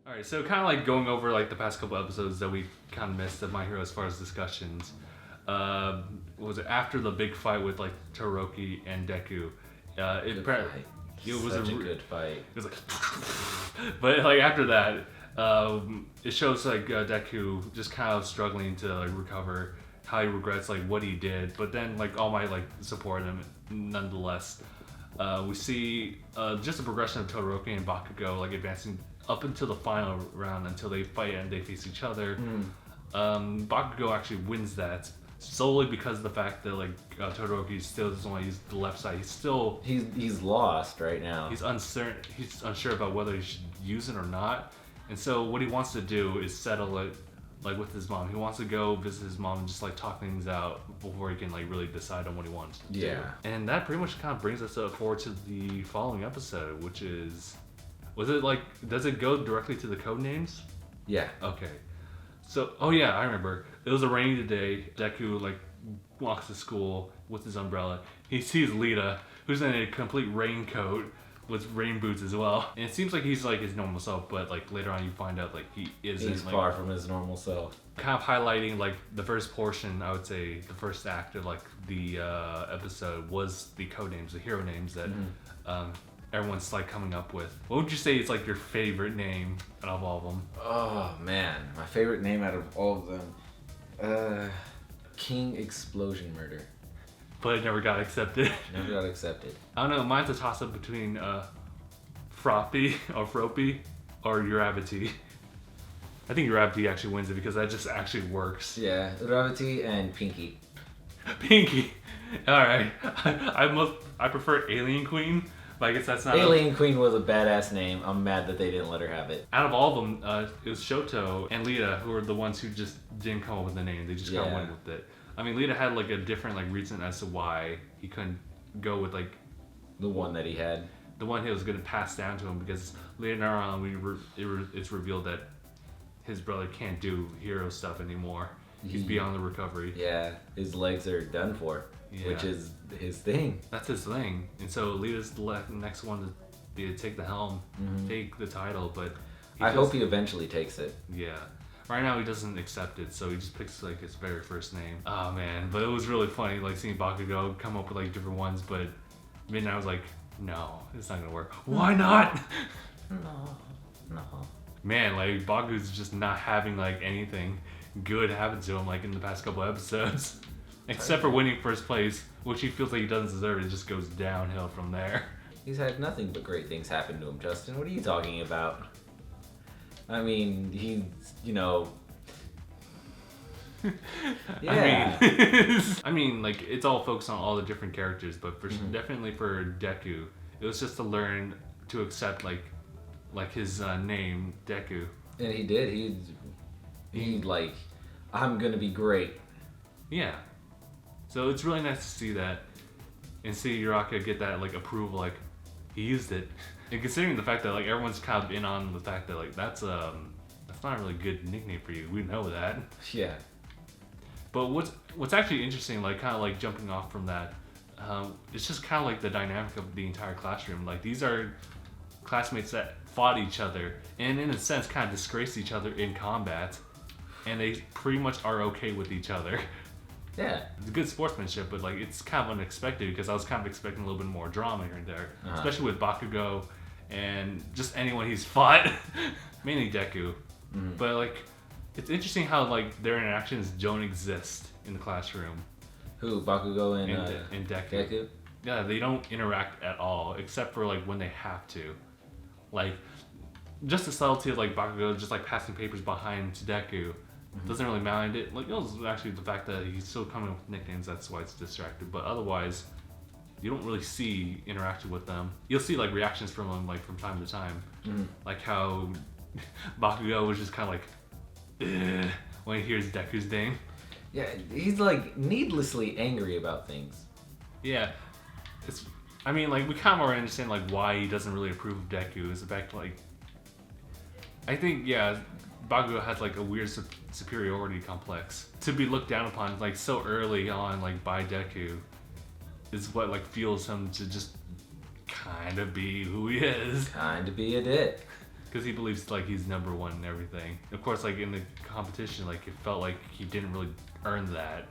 All right, so kind of like going over like the past couple episodes that we kind of missed of My Hero as far as discussions. Was it after the big fight with like Todoroki and Deku? Good fight. It was Such a good fight. It was like, but like after that, it shows like Deku just kind of struggling to like recover, how he regrets like what he did, but then like All Might like support him nonetheless. We see just a progression of Todoroki and Bakugo like advancing up until the final round until they fight and they face each other. Bakugo actually wins that solely because of the fact that like Todoroki still doesn't want to use the left side. He's lost right now. He's uncertain. He's unsure about whether he should use it or not. And so what he wants to do is settle it like with his mom. He wants to go visit his mom and just like talk things out before he can like really decide on what he wants to do. And that pretty much kind of brings us forward to the following episode, which is, does it go directly to the code names? Yeah. Okay. So, oh yeah, I remember. It was a rainy day. Deku like walks to school with his umbrella. He sees Lita, who's in a complete raincoat with rain boots as well. And it seems like he's like his normal self, but like later on you find out like he isn't. He's like, far from his normal self. Kind of highlighting like the first portion, I would say the first act of like the episode was the code names, the hero names that everyone's like coming up with. What would you say is like your favorite name out of all of them? Oh man, my favorite name out of all of them, King Explosion Murder. But it never got accepted. Never got accepted. I don't know, mine's a toss up between Froppy or Uravity. I think Uravity actually wins it because that just actually works. Yeah, Uravity and Pinky. Pinky. Alright. I prefer Alien Queen. But I guess that's not Alien Queen was a badass name. I'm mad that they didn't let her have it. Out of all of them, it was Shoto and Lita who were the ones who just didn't come up with the name. They just kind of went with it. I mean, Lita had like a different like reason as to why he couldn't go with like the one that he had. The one he was going to pass down to him because later on it's revealed that his brother can't do hero stuff anymore. He's beyond the recovery. Yeah, his legs are done for, which is his thing. That's his thing. And so Lita's the next one to take the helm, take the title, but I hope he eventually takes it. Yeah. Right now he doesn't accept it, so he just picks like his very first name. Oh man, but it was really funny like seeing Bakugo come up with like different ones, but then I was like, no, it's not gonna work. Why not? No. Man, like Bakugo's just not having like anything good happen to him like in the past couple episodes. Except for winning first place, which he feels like he doesn't deserve. It just goes downhill from there. He's had nothing but great things happen to him, Justin. What are you talking about? I mean, he's, yeah. I mean, like, it's all focused on all the different characters, but definitely for Deku, it was just to learn to accept, like his name, Deku. And he did. He like, I'm gonna be great. Yeah. So it's really nice to see that and see Uraka get that, like, approval, like, he used it. And considering the fact that, like, everyone's kind of in on the fact that, like, that's not a really good nickname for you. We know that. Yeah. But what's actually interesting, like, kind of, like, jumping off from that, it's just kind of, like, the dynamic of the entire classroom. Like, these are classmates that fought each other and, in a sense, kind of disgraced each other in combat. And they pretty much are okay with each other. Yeah. It's good sportsmanship, but like it's kind of unexpected because I was kind of expecting a little bit more drama here and there, especially with Bakugo and just anyone he's fought, mainly Deku. But like, it's interesting how like their interactions don't exist in the classroom. Who, Bakugo and Deku? Yeah, they don't interact at all except for like when they have to. Like, just the subtlety of like Bakugo just like passing papers behind to Deku. Doesn't really mind it. Like, it was actually the fact that he's still coming up with nicknames, that's why it's distracted. But otherwise, you don't really see interaction with them. You'll see like reactions from them like from time to time. Like how Bakugo was just kind of like, when he hears Deku's name. Yeah, he's like needlessly angry about things. Yeah. I mean, like, we kind of already understand like why he doesn't really approve of Deku. Is the fact like, I think, Bakugo has like a weird superiority complex. To be looked down upon like so early on like by Deku is what like fuels him to just kind of be who he is. Kind of be a dick. because he believes like he's number one in everything. Of course, like in the competition, like it felt like he didn't really earn that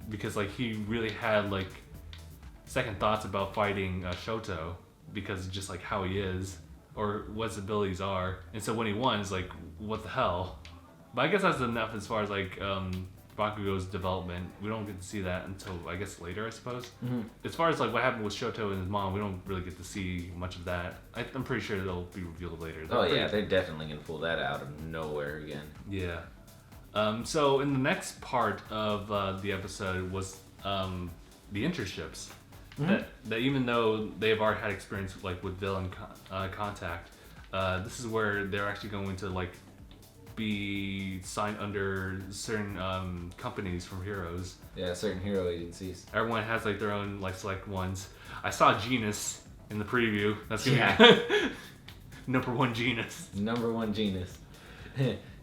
because like he really had like second thoughts about fighting Shoto because of just like how he is or what his abilities are, and so when he won, it's like what the hell. But I guess that's enough as far as like Bakugo's development. We don't get to see that until I guess later, I suppose. As far as like what happened with Shoto and his mom, we don't really get to see much of that. I'm pretty sure they'll be revealed later. They're definitely gonna pull that out of nowhere again. Yeah. So in the next part of the episode was the internships. That even though they've already had experience like with villain contact, this is where they're actually going to like be signed under certain companies from heroes. Yeah, certain hero agencies. Everyone has like their own like select ones. I saw Genus in the preview. That's gonna be number one Genus. Number one Genus.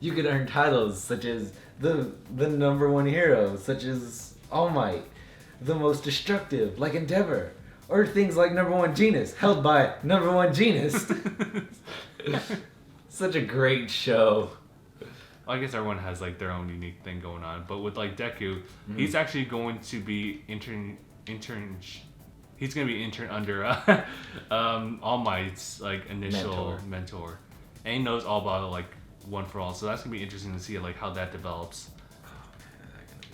You could earn titles such as the number one hero, such as All Might, the most destructive, like Endeavor, or things like number one Genus, held by number one Genus. Such a great show. I guess everyone has like their own unique thing going on, but with like Deku, he's actually going to be he's gonna be intern under All Might's like initial mentor, and he knows all about like One for All, so that's gonna be interesting to see like how that develops.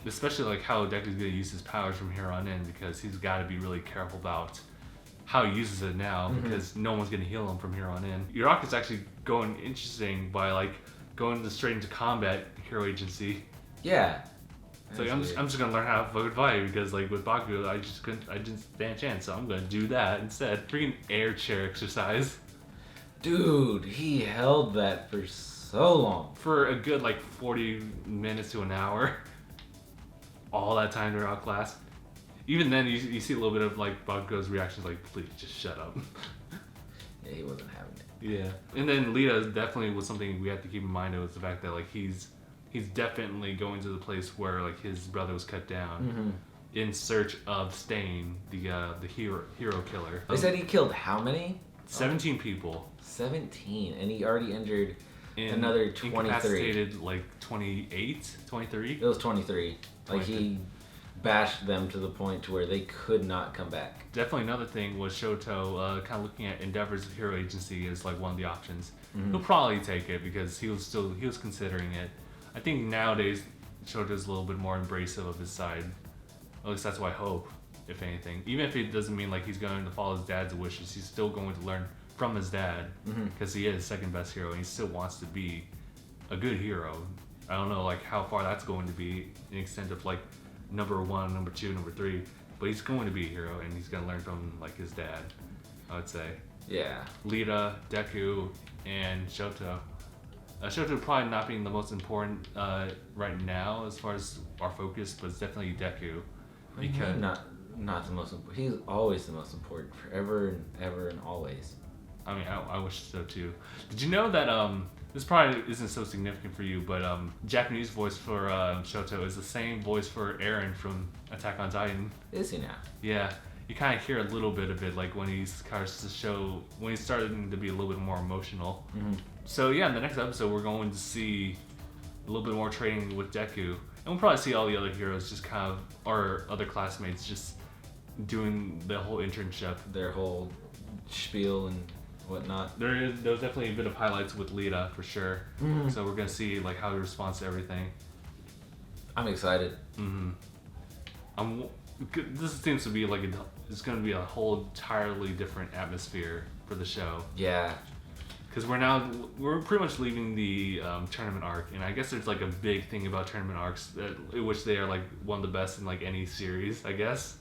Especially like how Deku's gonna use his powers from here on in, because he's got to be really careful about how he uses it now, because no one's gonna heal him from here on in. Uraka's actually going interesting by like going straight into combat hero agency. Yeah. So I'm just gonna learn how to fucking fight, because like with Bakugo I didn't stand a chance, so I'm gonna do that instead. Freaking air chair exercise. Dude, he held that for so long. For a good like 40 minutes to an hour. All that time throughout class. Even then you see a little bit of like Bakugo's reactions like, please just shut up. Yeah, he wasn't having it. Yeah. And then Lita definitely was something we have to keep in mind, was the fact that like he's definitely going to the place where like his brother was cut down in search of Stain, the hero killer. They said he killed how many? 17 people. 17, and he already injured another 23. Incapacitated like 28, 23? It was 23. Like he bashed them to the point to where they could not come back. Definitely another thing was Shoto kind of looking at Endeavor's hero agency as like one of the options. He'll probably take it because he was considering it. I think nowadays Shoto's a little bit more embracive of his side. At least that's what I hope, if anything. Even if it doesn't mean like he's going to follow his dad's wishes, he's still going to learn from his dad, because he is second best hero and he still wants to be a good hero. I don't know like how far that's going to be in the extent of like number one, number two, number three, but he's going to be a hero and he's going to learn from like his dad, I would say. Yeah. Lita, Deku, and Shoto. Shoto probably not being the most important right now as far as our focus, but it's definitely Deku. Because not the most important. He's always the most important, forever and ever and always. I mean, I wish so too. Did you know that this probably isn't so significant for you, but Japanese voice for Shoto is the same voice for Eren from Attack on Titan. Is he now? Yeah, you kind of hear a little bit of it, like when he's starting to be a little bit more emotional. So yeah, in the next episode we're going to see a little bit more training with Deku, and we'll probably see all the other heroes just kind of, or other classmates just doing the whole internship, their whole spiel and whatnot. There was definitely a bit of highlights with Lita for sure. So we're gonna see like how he responds to everything. I'm excited. This seems to be like it's gonna be a whole entirely different atmosphere for the show. Yeah. Because we're pretty much leaving the tournament arc, and I guess there's like a big thing about tournament arcs in which they are like one of the best in like any series, I guess.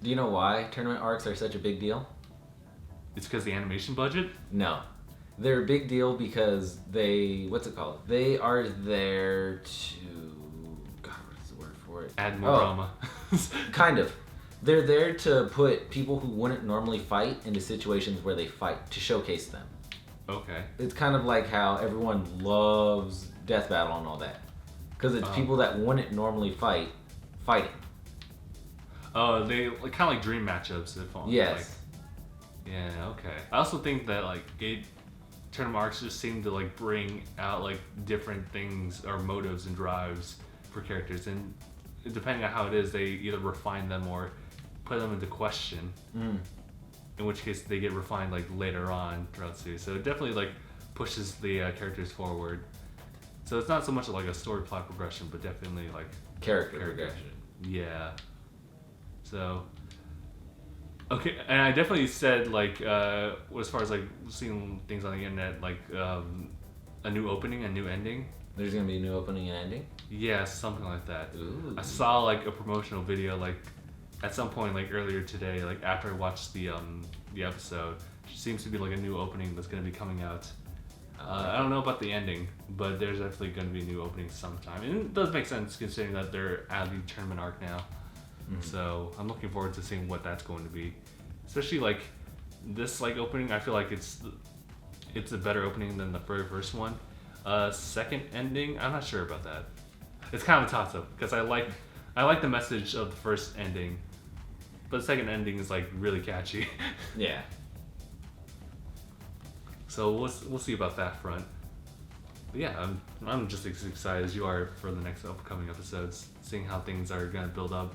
Do you know why tournament arcs are such a big deal? It's because the animation budget? No. They're a big deal because they are there to... God, what's the word for it? Add more drama. Kind of. They're there to put people who wouldn't normally fight into situations where they fight, to showcase them. Okay. It's kind of like how everyone loves Death Battle and all that. Because it's people that wouldn't normally fight, fighting. Oh, they kind of like dream matchups. Yes. Like, yeah, okay. I also think that like tournament arcs just seem to like bring out like different things or motives and drives for characters, and depending on how it is, they either refine them or put them into question. In which case they get refined like later on throughout the series. So it definitely like pushes the characters forward. So it's not so much like a story plot progression, but definitely like Character progression. Yeah. So okay, and I definitely said like as far as like seeing things on the internet, like a new opening, a new ending. There's gonna be a new opening and ending? Yeah, something like that. Ooh. I saw like a promotional video like at some point like earlier today, like after I watched the episode. Seems to be like a new opening that's going to be coming out. I don't know about the ending, but there's definitely going to be a new opening sometime. And it does make sense considering that they're at the tournament arc now. So I'm looking forward to seeing what that's going to be. Especially like this like opening, I feel like it's a better opening than the very first one. Second ending, I'm not sure about that. It's kind of a toss-up because I like the message of the first ending, but the second ending is like really catchy. Yeah. So we'll see about that front. But yeah, I'm just as excited as you are for the next upcoming episodes, seeing how things are gonna build up.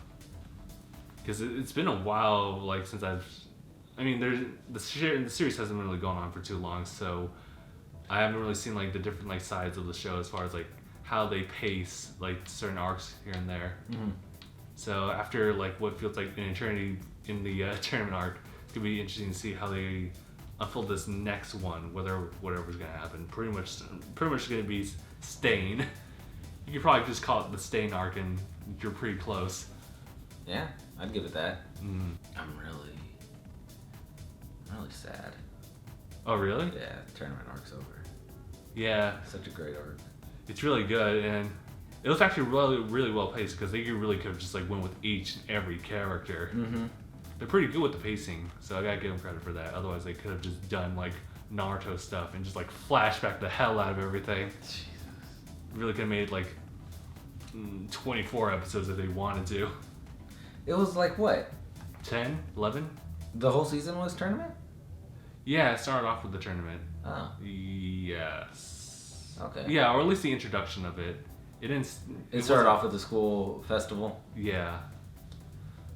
Because it's been a while, like since the series hasn't really gone on for too long, so I haven't really seen like the different like sides of the show as far as like how they pace like certain arcs here and there. So after like what feels like an eternity in the tournament arc, it's gonna be interesting to see how they unfold this next one, whatever's gonna happen. Pretty much gonna be Stain. You could probably just call it the Stain arc, and you're pretty close. Yeah, I'd give it that. I'm really sad. Oh really? Yeah, the tournament arc's over. Yeah. Such a great arc. It's really good, and it was actually really, really well paced because they really could have just like went with each and every character. They're pretty good with the pacing, so I gotta give them credit for that. Otherwise, they could have just done like Naruto stuff and just like flashback the hell out of everything. Jesus. Really could have made like 24 episodes if they wanted to. It was like what? 10, 11? The whole season was tournament? Yeah, it started off with the tournament. Oh. Yes. Okay. Yeah, or at least the introduction of it. It didn't. It started off with the school festival. Yeah.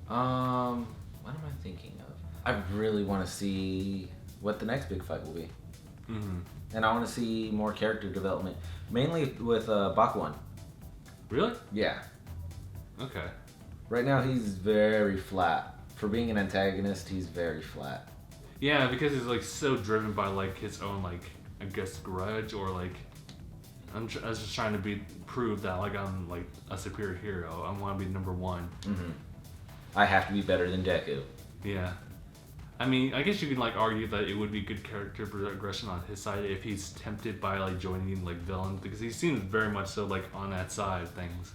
What am I thinking of? I really want to see what the next big fight will be. And I want to see more character development, mainly with Bakuan. Really? Yeah. Okay. Right now he's very flat. For being an antagonist, he's very flat. Yeah, because he's like so driven by like his own like I guess grudge or like I was just trying to prove that like I'm like a superior hero. I want to be number one. I have to be better than Deku. Yeah. I mean, I guess you can like argue that it would be good character progression on his side if he's tempted by like joining like villains, because he seems very much so like on that side of things.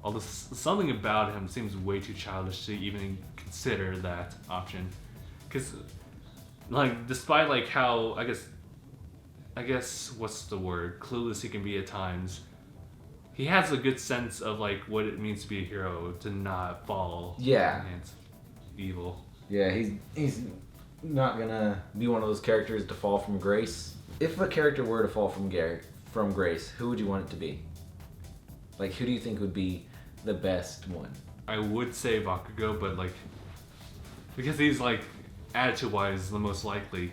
Although something about him seems way too childish to even consider that option. Because like despite like how I guess what's the word, clueless he can be at times, he has a good sense of like what it means to be a hero, to not fall against evil. Yeah, he's not gonna be one of those characters to fall from grace. If a character were to fall from grace, who would you want it to be? Like, who do you think would be the best one? I would say Bakugo, but like because he's like attitude-wise the most likely.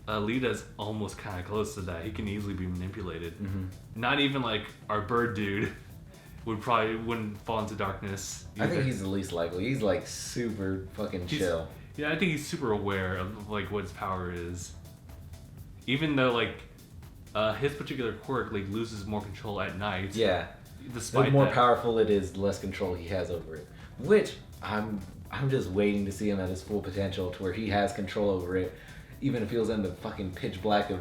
Lita's almost kind of close to that. He can easily be manipulated. Not even like our bird dude wouldn't fall into darkness either. I think he's the least likely. He's like super fucking chill. Yeah, I think he's super aware of like what his power is. Even though like his particular quirk like loses more control at night. Yeah. Despite the more that, powerful it is, the less control he has over it. Which I'm just waiting to see him at his full potential, to where he has control over it, even if he was in the fucking pitch black of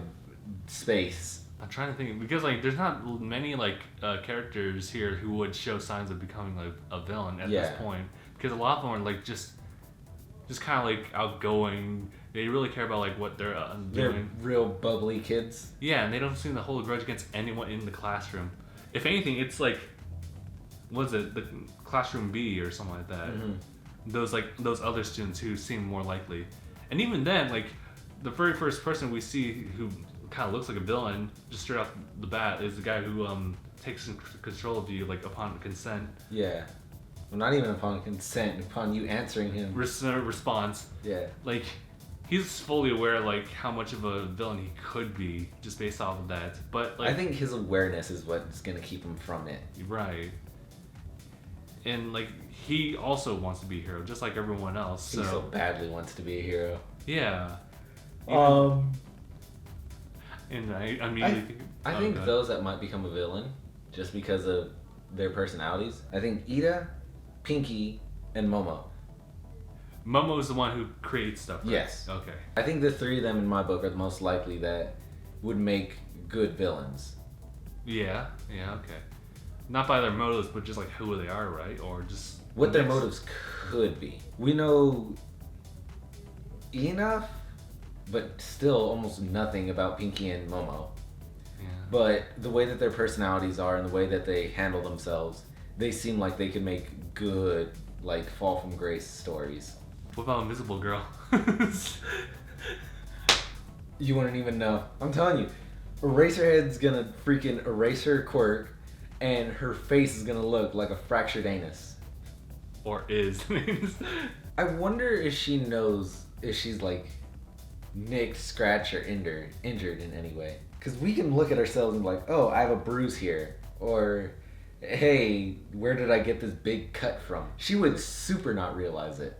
space. I'm trying to think, because like there's not many like characters here who would show signs of becoming like a villain at this point, because a lot of them are like just kind of like outgoing. They really care about like what they're doing. They're real bubbly kids. Yeah, and they don't seem to hold a grudge against anyone in the classroom. If anything, it's like, what's it, the classroom B or something like that. Those other students who seem more likely, and even then like the very first person we see who kind of looks like a villain, just straight off the bat, is the guy who takes control of you, like, upon consent. Yeah. Well, not even upon consent, upon you answering him. Response. Yeah. Like, he's fully aware, like, how much of a villain he could be, just based off of that. But, like... I think his awareness is what's going to keep him from it. Right. And, like, he also wants to be a hero, just like everyone else. He so badly wants to be a hero. Yeah. And I immediately think... I think those that might become a villain, just because of their personalities, I think Ida, Pinky, and Momo. Momo's the one who creates stuff, right? Yes. Okay. I think the three of them in my book are the most likely that would make good villains. Yeah, okay. Not by their motives, but just like who they are, right? Or just... What their motives could be. We know enough, but still almost nothing about Pinky and Momo. Yeah. But the way that their personalities are and the way that they handle themselves, they seem like they could make good, like, fall from grace stories. What about Invisible Girl? You wouldn't even know. I'm telling you, Eraserhead's gonna freaking erase her quirk, and her face is gonna look like a fractured anus. Or is. I wonder if she knows if she's, like, nicked, scratched, or injured in any way. Because we can look at ourselves and be like, oh, I have a bruise here. Or, hey, where did I get this big cut from? She would super not realize it.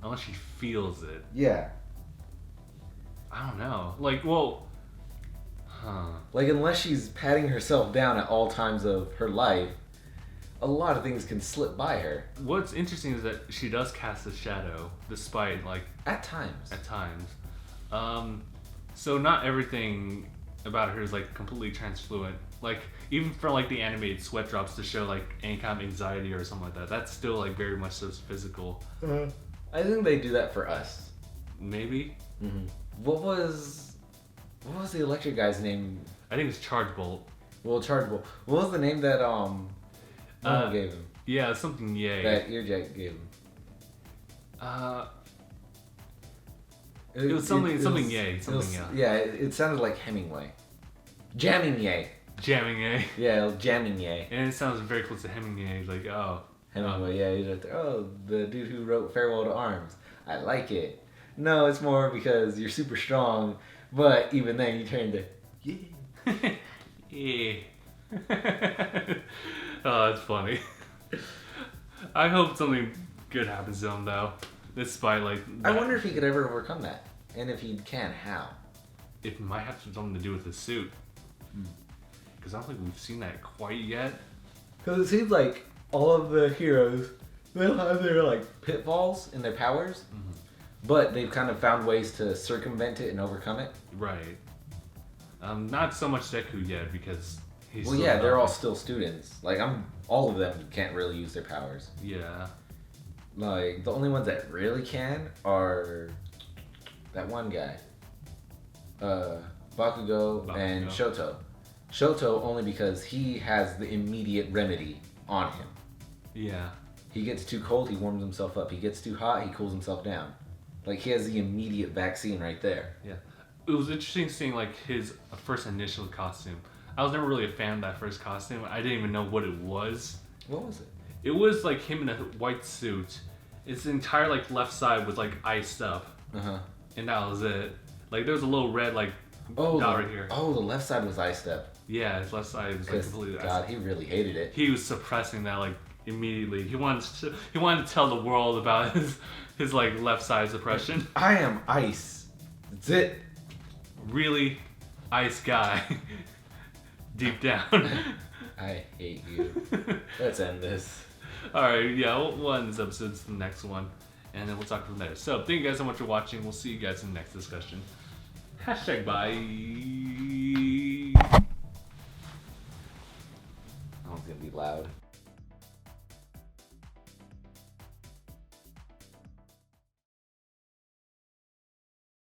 Unless she feels it. Yeah. I don't know. Like, well... Like, unless she's patting herself down at all times of her life, a lot of things can slip by her. What's interesting is that she does cast a shadow, despite, like... At times. At times. So not everything about her is, like, completely transfluent. Like, even for, like, the animated sweat drops to show, like, any kind of anxiety or something like that, that's still, like, very much so physical. I think they do that for us. Maybe? Mm-hmm. What was the electric guy's name? I think it's Charge Bolt. Well, Charge Bolt. What was the name that Momo gave him? Yeah, something yay. That Earjack gave him. It was something yay. Yeah, it sounded like Hemingway. Jamming yay. Jamming yay. Yeah, jamming yay. And it sounds very close to Hemingway. Like, oh. Hemingway, yeah, he's right there. Oh, the dude who wrote Farewell to Arms. I like it. No, it's more because you're super strong, but even then you turn to, yeah. Yeah. Oh, that's funny. I hope something good happens to him, though. Despite, like... I wonder if he could ever overcome that. And if he can, how? It might have something to do with his suit. Because I don't think we've seen that quite yet. Because it seems like all of the heroes, they'll have their, like, pitfalls in their powers. Mm-hmm. But they've kind of found ways to circumvent it and overcome it. Right. Not so much Deku yet, because he's well, yeah, they're all still students. Like, all of them can't really use their powers. Yeah. Like, the only ones that really can are that one guy. Bakugo and Shoto. Shoto only because he has the immediate remedy on him. Yeah. He gets too cold, he warms himself up. He gets too hot, he cools himself down. Like, he has the immediate vaccine right there. Yeah. It was interesting seeing, like, his first initial costume. I was never really a fan of that first costume. I didn't even know what it was. What was it? It was, like, him in a white suit. His entire, like, left side was, like, iced up. Uh-huh. And that was it. Like, there was a little red, like, dot right here. Oh, the left side was iced up. Yeah, his left side was, like, completely iced up. God, he really hated it. He was suppressing that, like, immediately. He wanted to tell the world about his like, left side suppression. I am ice. That's it. Really ice guy. Deep down. I hate you. Let's end this. Alright, yeah, we'll end this episode to the next one. And then we'll talk from there. So, thank you guys so much for watching. We'll see you guys in the next discussion. #bye.